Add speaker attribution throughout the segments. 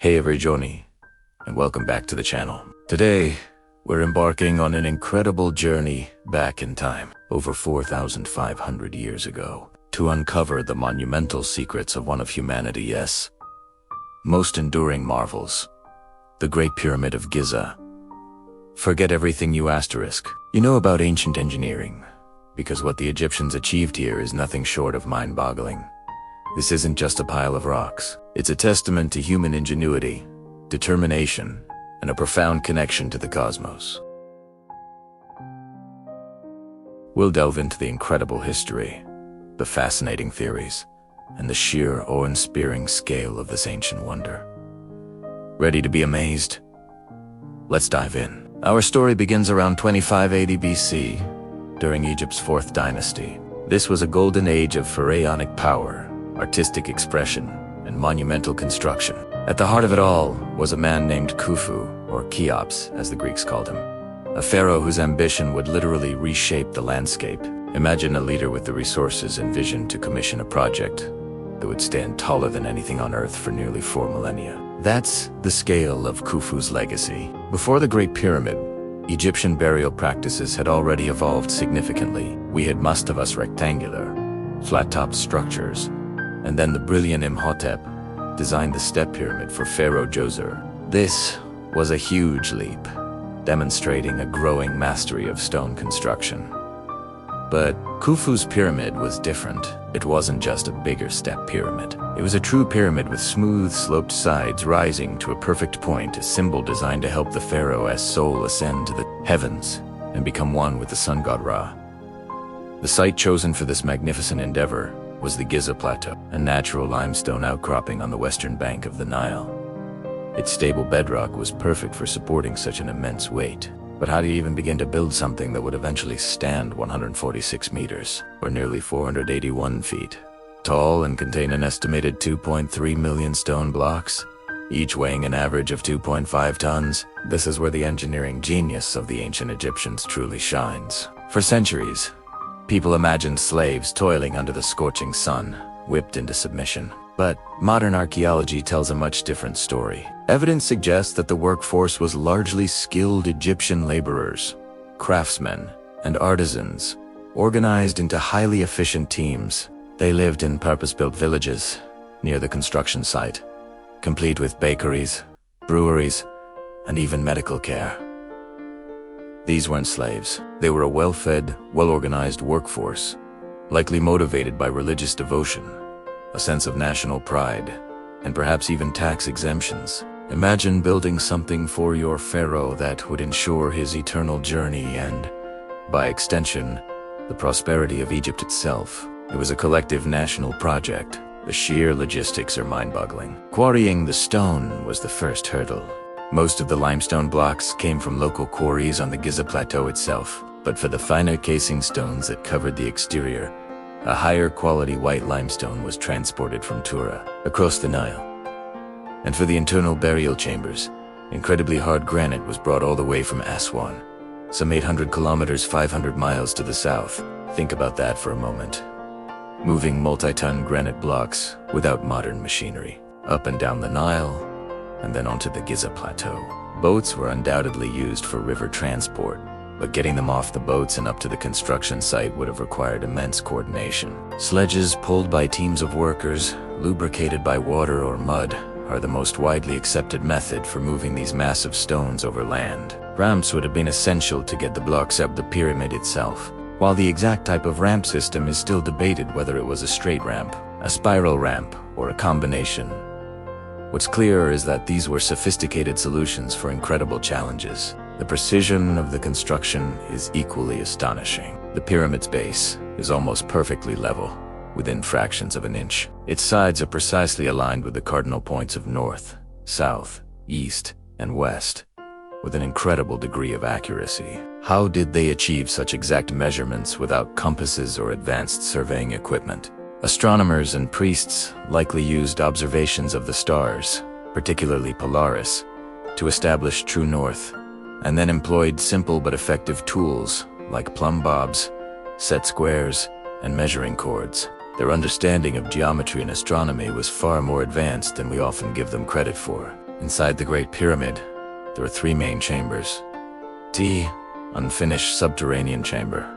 Speaker 1: Hey everyone, and welcome back to the channel. Today, we're embarking on an incredible journey back in time, over 4,500 years ago, to uncover the monumental secrets of one of humanity's most enduring marvels, the Great Pyramid of Giza. Forget everything you know about ancient engineering, because what the Egyptians achieved here is nothing short of mind-boggling. This isn't just a pile of rocks. It's a testament to human ingenuity, determination, and a profound connection to the cosmos. We'll delve into the incredible history, the fascinating theories, and the sheer awe-inspiring scale of this ancient wonder. Ready to be amazed? Let's dive in. Our story begins around 2580 BC, during Egypt's 4th dynasty. This was a golden age of pharaonic power, artistic expression, and monumental construction. At the heart of it all was a man named Khufu, or Cheops, as the Greeks called him, a pharaoh whose ambition would literally reshape the landscape. Imagine a leader with the resources and vision to commission a project that would stand taller than anything on Earth for nearly 4 millennia. That's the scale of Khufu's legacy. Before the Great Pyramid, Egyptian burial practices had already evolved significantly. We had mastabas rectangular, flat-topped structures, and then the brilliant Imhotep designed the step pyramid for Pharaoh Djoser. This was a huge leap, demonstrating a growing mastery of stone construction. But Khufu's pyramid was different. It wasn't just a bigger step pyramid. It was a true pyramid with smooth, sloped sides rising to a perfect point, a symbol designed to help the pharaoh's soul ascend to the heavens and become one with the sun god Ra. The site chosen for this magnificent endeavor was the Giza Plateau, a natural limestone outcropping on the western bank of the Nile. Its stable bedrock was perfect for supporting such an immense weight. But how do you even begin to build something that would eventually stand 146 meters, or nearly 481 feet, tall and contain an estimated 2.3 million stone blocks, each weighing an average of 2.5 tons? This is where the engineering genius of the ancient Egyptians truly shines. For centuries, people imagined slaves toiling under the scorching sun, whipped into submission. But modern archaeology tells a much different story. Evidence suggests that the workforce was largely skilled Egyptian laborers, craftsmen, and artisans, organized into highly efficient teams. They lived in purpose-built villages near the construction site, complete with bakeries, breweries, and even medical care. These weren't slaves. They were a well-fed, well-organized workforce, likely motivated by religious devotion, a sense of national pride, and perhaps even tax exemptions. Imagine building something for your pharaoh that would ensure his eternal journey and, by extension, the prosperity of Egypt itself. It was a collective national project. The sheer logistics are mind-boggling. Quarrying the stone was the first hurdle. Most of the limestone blocks came from local quarries on the Giza Plateau itself, but for the finer casing stones that covered the exterior, a higher quality white limestone was transported from Tura, across the Nile. And for the internal burial chambers, incredibly hard granite was brought all the way from Aswan, some 800 kilometers 500 miles to the south. Think about that for a moment. Moving multi-ton granite blocks without modern machinery, up and down the Nile, and then onto the Giza Plateau. Boats were undoubtedly used for river transport, but getting them off the boats and up to the construction site would have required immense coordination. Sledges pulled by teams of workers, lubricated by water or mud, are the most widely accepted method for moving these massive stones over land. Ramps would have been essential to get the blocks up the pyramid itself. While the exact type of ramp system is still debated, whether it was a straight ramp, a spiral ramp, or a combination, what's clear is that these were sophisticated solutions for incredible challenges. The precision of the construction is equally astonishing. The pyramid's base is almost perfectly level, within fractions of an inch. Its sides are precisely aligned with the cardinal points of north, south, east, and west, with an incredible degree of accuracy. How did they achieve such exact measurements without compasses or advanced surveying equipment? Astronomers and priests likely used observations of the stars, particularly Polaris, to establish true north, and then employed simple but effective tools like plumb bobs, set squares, and measuring cords. Their understanding of geometry and astronomy was far more advanced than we often give them credit for. Inside the Great Pyramid, there are three main chambers. T, unfinished subterranean chamber.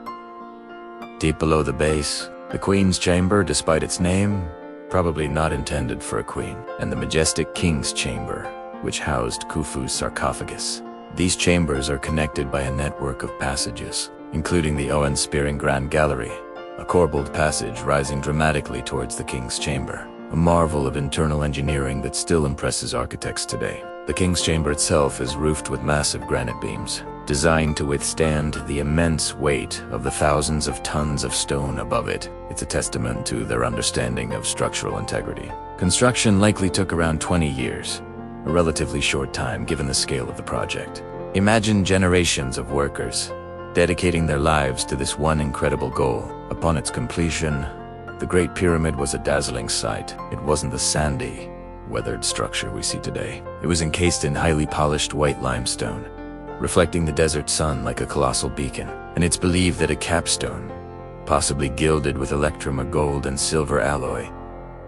Speaker 1: Deep below the base, the Queen's Chamber, despite its name, probably not intended for a queen. And the majestic King's Chamber, which housed Khufu's sarcophagus. These chambers are connected by a network of passages, including the muon-spearing Grand Gallery, a corbelled passage rising dramatically towards the King's Chamber, a marvel of internal engineering that still impresses architects today. The King's Chamber itself is roofed with massive granite beams, designed to withstand the immense weight of the thousands of tons of stone above it. It's a testament to their understanding of structural integrity. Construction likely took around 20 years, a relatively short time given the scale of the project. Imagine generations of workers dedicating their lives to this one incredible goal. Upon its completion, the Great Pyramid was a dazzling sight. It wasn't the sandy, weathered structure we see today. It was encased in highly polished white limestone, reflecting the desert sun like a colossal beacon. And it's believed that a capstone, possibly gilded with electrum, a gold and silver alloy,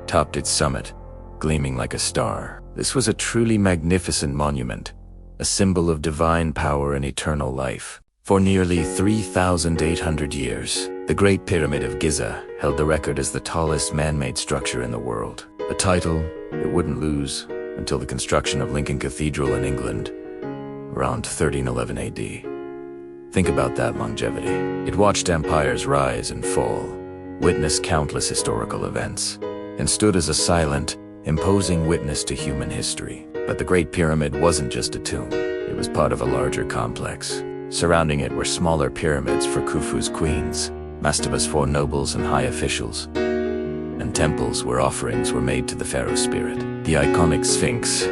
Speaker 1: topped its summit, gleaming like a star. This was a truly magnificent monument, a symbol of divine power and eternal life. For nearly 3,800 years, the Great Pyramid of Giza held the record as the tallest man-made structure in the world, a title it wouldn't lose until the construction of Lincoln Cathedral in England around 1311 AD. Think about that longevity. It watched empires rise and fall, witnessed countless historical events, and stood as a silent, imposing witness to human history. But the Great Pyramid wasn't just a tomb. It was part of a larger complex. Surrounding it were smaller pyramids for Khufu's queens, mastabas for nobles and high officials, and temples where offerings were made to the pharaoh's spirit. The iconic Sphinx,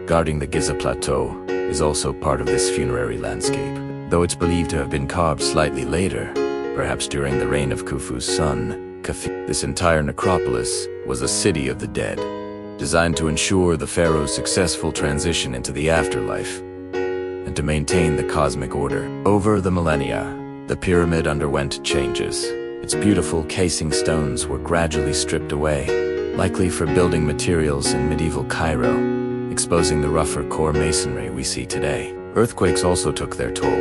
Speaker 1: guarding the Giza plateau, is also part of this funerary landscape. Though it's believed to have been carved slightly later, perhaps during the reign of Khufu's son, Khufu. This entire necropolis was a city of the dead, designed to ensure the pharaoh's successful transition into the afterlife and to maintain the cosmic order. Over the millennia, the pyramid underwent changes. Its beautiful casing stones were gradually stripped away, likely for building materials in medieval Cairo, exposing the rougher core masonry we see today. Earthquakes also took their toll.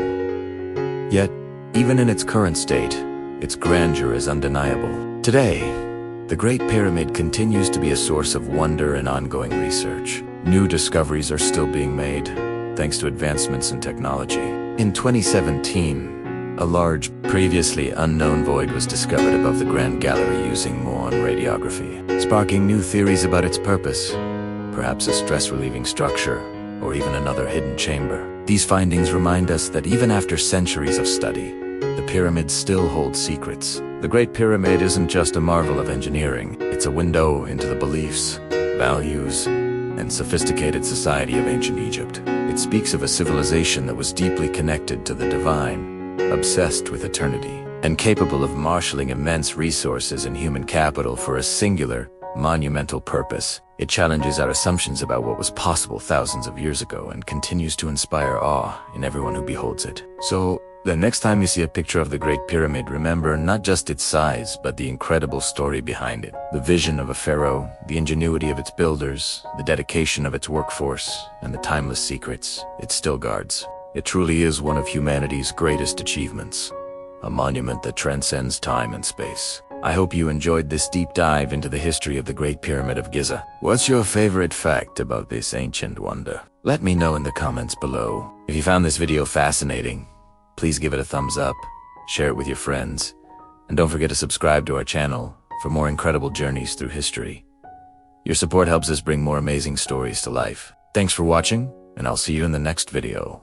Speaker 1: Yet, even in its current state, its grandeur is undeniable. Today, the Great Pyramid continues to be a source of wonder and ongoing research. New discoveries are still being made, thanks to advancements in technology. In 2017, a large, previously unknown void was discovered above the Grand Gallery using muon radiography, sparking new theories about its purpose. Perhaps a stress-relieving structure, or even another hidden chamber. These findings remind us that even after centuries of study, the pyramids still hold secrets. The Great Pyramid isn't just a marvel of engineering, it's a window into the beliefs, values, and sophisticated society of ancient Egypt. It speaks of a civilization that was deeply connected to the divine, obsessed with eternity, and capable of marshaling immense resources and human capital for a singular, monumental purpose. It challenges our assumptions about what was possible thousands of years ago and continues to inspire awe in everyone who beholds it. So, the next time you see a picture of the Great Pyramid, remember not just its size, but the incredible story behind it. The vision of a pharaoh, the ingenuity of its builders, the dedication of its workforce, and the timeless secrets it still guards. It truly is one of humanity's greatest achievements, a monument that transcends time and space. I hope you enjoyed this deep dive into the history of the Great Pyramid of Giza. What's your favorite fact about this ancient wonder? Let me know in the comments below. If you found this video fascinating, please give it a thumbs up, share it with your friends, and don't forget to subscribe to our channel for more incredible journeys through history. Your support helps us bring more amazing stories to life. Thanks for watching, and I'll see you in the next video.